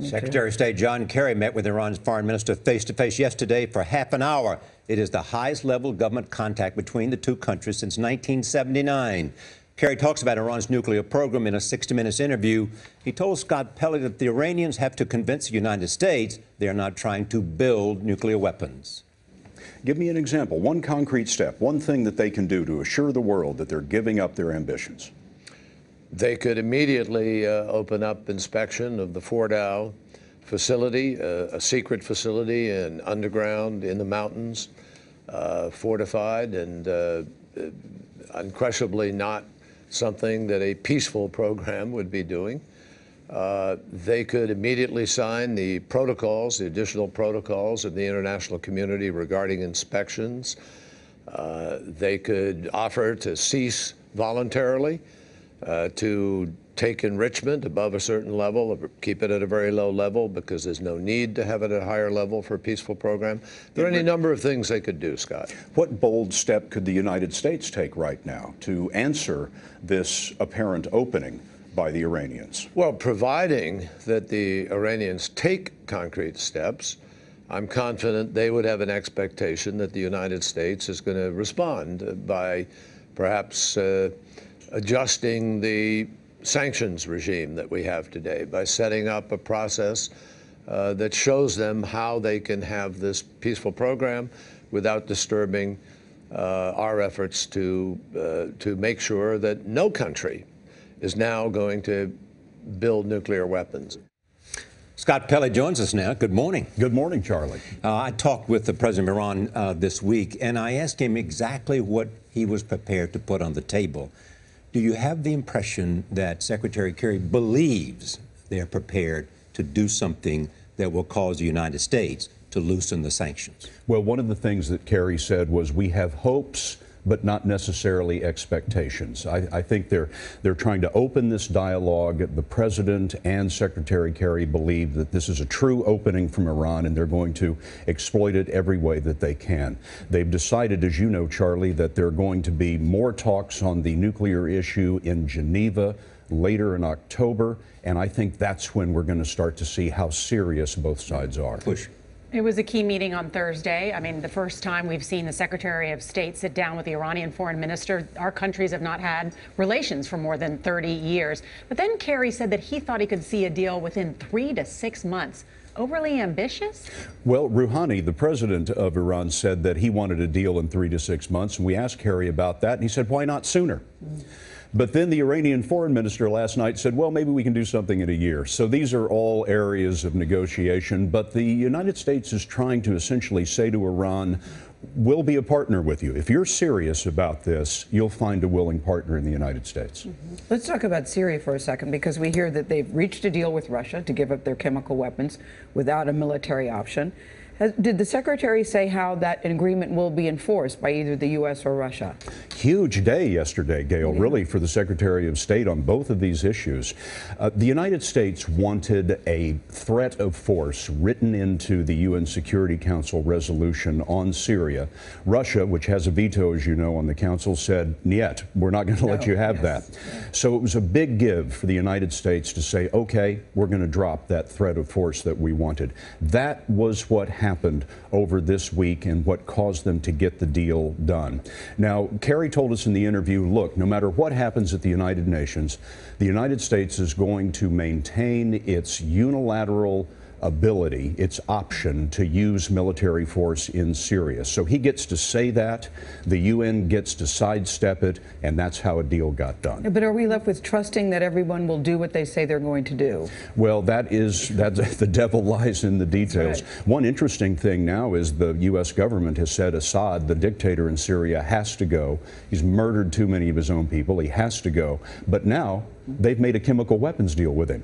Secretary of State John Kerry met with Iran's foreign minister face-to-face yesterday for half an hour. It is the highest level of government contact between the two countries since 1979. Kerry talks about Iran's nuclear program in a 60 Minutes interview. He told Scott Pelley that the Iranians have to convince the United States they are not trying to build nuclear weapons. Give me an example, one concrete step, one thing that they can do to assure the world that they're giving up their ambitions. They could immediately open up inspection of the Fordow facility, a secret facility and underground in the mountains, fortified and unquestionably not something that a peaceful program would be doing. They could immediately sign the protocols, the additional protocols of the international community regarding inspections. They could offer to cease voluntarily, to take enrichment above a certain level, or keep it at a very low level because there's no need to have it at a higher level for a peaceful program. There are any number of things they could do, Scott. What bold step could the United States take right now to answer this apparent opening by the Iranians? Well, providing that the Iranians take concrete steps, I'm confident they would have an expectation that the United States is going to respond by perhaps adjusting the sanctions regime that we have today, by setting up a process that shows them how they can have this peaceful program without disturbing our efforts to make sure that no country is now going to build nuclear weapons. Scott Pelley joins us now. Good morning. Good morning, Charlie. I talked with the president of Iran this week, and I asked him exactly what he was prepared to put on the table. Do you have the impression that Secretary Kerry believes they're prepared to do something that will cause the United States to loosen the sanctions? Well, one of the things that Kerry said was we have hopes, but not necessarily expectations. I think they're trying to open this dialogue. The president and Secretary Kerry believe that this is a true opening from Iran, and they're going to exploit it every way that they can. They've decided, as you know, Charlie, that there are going to be more talks on the nuclear issue in Geneva later in October, and I think that's when we're going to start to see how serious both sides are. Push. It was a key meeting on Thursday. I mean, the first time we've seen the Secretary of State sit down with the Iranian foreign minister. Our countries have not had relations for more than 30 years. But then Kerry said that he thought he could see a deal within 3 to 6 months. Overly ambitious? Well, Rouhani, the president of Iran, said that he wanted a deal in 3 to 6 months. And we asked Kerry about that, and he said, why not sooner? But then the Iranian foreign minister last night said, well, maybe we can do something in a year. So these are all areas of negotiation. But the United States is trying to essentially say to Iran, we'll be a partner with you. If you're serious about this, you'll find a willing partner in the United States. Let's talk about Syria for a second, because we hear that they've reached a deal with Russia to give up their chemical weapons without a military option. Did the Secretary say how that agreement will be enforced by either the U.S. or Russia? Huge day yesterday, Gail, really, for the Secretary of State on both of these issues. The United States wanted a threat of force written into the UN Security Council resolution on Syria. Russia, which has a veto, as you know, on the Council, said, "Niet, we're not going to let you have that." So it was a big give for the United States to say, okay, we're going to drop that threat of force that we wanted. That was what happened over this week and what caused them to get the deal done. Now, Kerry told us in the interview, look, no matter what happens at the United Nations, the United States is going to maintain its unilateral ability, its option to use military force in Syria. So he gets to say that, the UN gets to sidestep it, and that's how a deal got done. But are we left with trusting that everyone will do what they say they're going to do? Well, that's the devil lies in the details. Right. One interesting thing now is the U.S. government has said Assad, the dictator in Syria, has to go. He's murdered too many of his own people. He has to go. But now they've made a chemical weapons deal with him.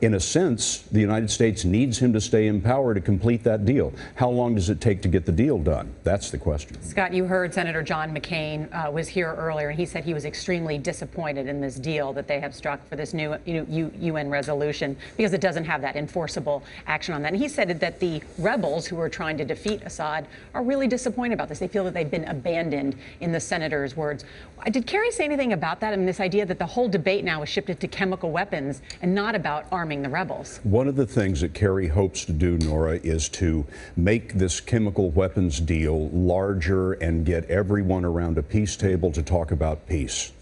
In a sense, the United States needs him to stay in power to complete that deal. How long does it take to get the deal done? That's the question. Scott, you heard Senator John McCain was here earlier, and he said he was extremely disappointed in this deal that they have struck for this new UN resolution because it doesn't have that enforceable action on that. And he said that the rebels who are trying to defeat Assad are really disappointed about this. They feel that they've been abandoned, in the senator's words. Did Kerry say anything about that? I mean, this idea that the whole debate now is shifted to chemical weapons and not about armaments? arming the rebels. One of the things that Kerry hopes to do, Nora, is to make this chemical weapons deal larger and get everyone around a peace table to talk about peace.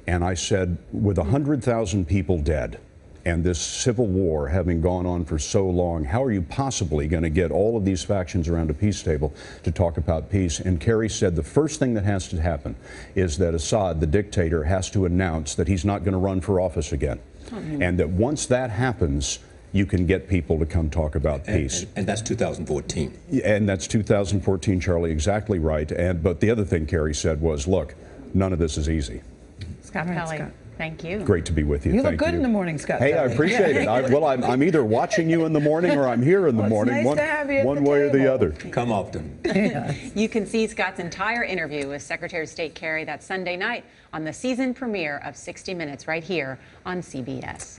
And I said, with 100,000 people dead, and this civil war having gone on for so long, how are you possibly going to get all of these factions around a peace table to talk about peace? And Kerry said the first thing that has to happen is that Assad, the dictator, has to announce that he's not going to run for office again. And that once that happens, you can get people to come talk about peace. And that's 2014. And that's 2014, Charlie, exactly right. But the other thing Kerry said was, look, none of this is easy. Scott Pelley, thank you. Great to be with you. You Thank look good in the morning, Scott. Hey, I appreciate it. I'm either watching you in the morning or I'm here in the morning. It's nice to have you at one the way or the table. other. Come often. You can see Scott's entire interview with Secretary of State Kerry that Sunday night on the season premiere of 60 Minutes right here on CBS.